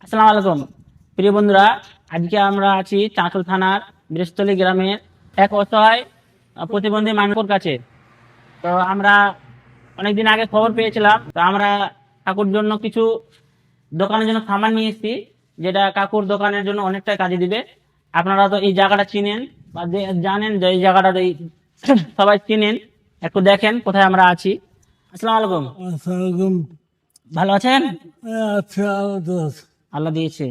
আসসালামু আলাইকুম প্রিয় বন্ধুরা, আজকে আমরা আছি চাঁচল থানার বৃহস্পতি গ্রামের এক অসহায় প্রতিবন্ধী মানুষের কাছে। তো আমরা অনেকদিন আগে খবর পেয়েছিলাম, তো আমরা কাকুর জন্য কিছু দোকানের জন্য সামান নিয়ে এসেছি, যেটা কাকুর দোকানের জন্য অনেকটাই কাজে দিবে। আপনারা তো এই জায়গাটা চিনেন বা জানেন যে এই জায়গাটা সবাই চিনেন। একটু দেখেন কোথায় আমরা আছি। আসসালামু আলাইকুম, আসসালাম। ভালো আছেন? আচ্ছা, আলাদা। আল্লাহ দিয়েছে।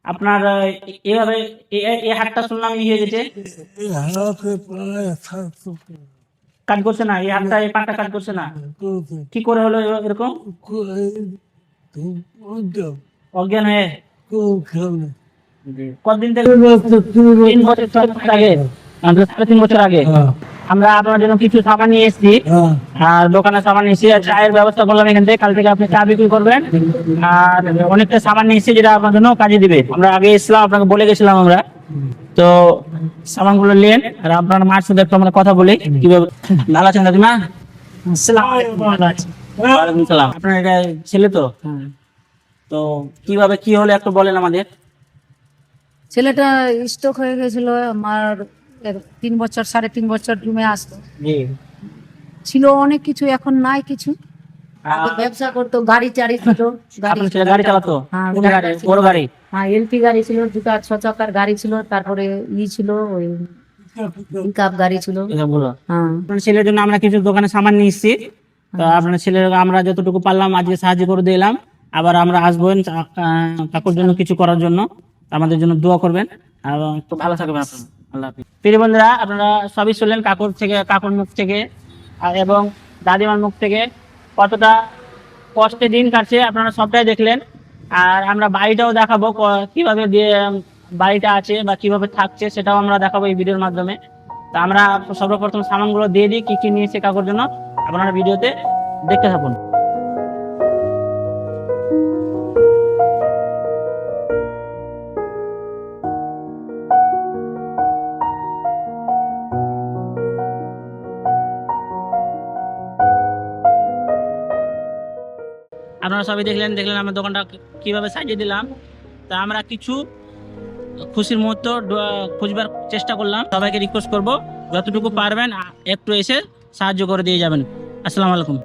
আপনার এইভাবে এই হাতটা শুনলাম হয়ে গেছে, হাতে প্রায় 700 কাজ করছে না, এই হাতটা এই পাটা কাজ করছে না। কি করে হলো এরকম? অজ্ঞান হয়ে? কতদিন থেকে? 3 বছর আগে, 3.5 বছর আগে আমরা আপনার জন্য কিছু সামান নিয়ে এসেছি। আর দোকানে সামান নিয়েছি, আর চায়ের ব্যবস্থা করলাম এখান থেকে। কাল থেকে আপনি চা বিক্রি করবেন। আর অনেকটা সামান নিয়েছি যেটা আপনার জন্য কাজে দিবে। আমরা আগে এসেছিলাম, আপনাকে বলে গেছিলাম আমরা। তো সামানগুলো নেন, আর আপনার মার সাথে একটু আমরা কথা বলি। কিভাবে? ভালো আছেন দাদিমা? ওয়ালাইকুম সালাম। আপনার এটা ছেলে তো? তো কিভাবে কি হলো একটু বলেন আমাদের। ছেলেটা স্ট্রোক হয়ে গেছিল আমার 3 বছর 3.5 বছর রুমে আসতো, জি। ছিল অনেক কিছু, এখন নাই কিছু। আগে ব্যবসা করতো, গাড়ি চারি ছিল, আপনার ছেলে গাড়ি চালাতো? হ্যাঁ, কোন গাড়ি? গাড়ি ছিল। বড় গাড়ি? হ্যাঁ, এলপি গাড়ি ছিল, 2 চাকার গাড়ি ছিল, তারপরে ছিল ওই পিকআপ গাড়ি ছিল। এসবগুলো হ্যাঁ, আপনার ছেলের জন্য আমরা কিছু দোকানে সামান নিয়ে এসেছি। তো আপনার ছেলের আমরা যতটুকু পারলাম আজকে সাহায্য করে দিলাম। আবার আমরা আসবেন কাকুর জন্য কিছু করার জন্য। আমাদের জন্য দোয়া করবেন এবং খুব ভালো থাকবেন আপনারা। আল্লাহ হাফিজ। প্রিয় বন্ধুরা, আপনারা সবই শুনলেন কাকুর মুখ থেকে এবং দাদিমার মুখ থেকে কতটা কষ্টে দিন কাটছে, আপনারা সবটাই দেখলেন। আর আমরা বাড়িটাও দেখাবো, কিভাবে দিয়ে বাড়িটা আছে বা কিভাবে থাকছে সেটাও আমরা দেখাবো এই ভিডিওর মাধ্যমে। তা আমরা সর্বপ্রথম সামানগুলো দিয়ে দিই, কি কি নিয়েছে কাকুর জন্য, আপনারা ভিডিওতে দেখতে থাকুন। আপনারা সবাই দেখলেন আমার দোকানটা কিভাবে সাজিয়ে দিলাম। তা আমরা কিছু খুশির মুহূর্ত খুঁজবার চেষ্টা করলাম। সবাইকে রিকোয়েস্ট করব, যতটুকু পারবেন একটু এসে সাহায্য করে দিয়ে যাবেন। আসসালামু আলাইকুম।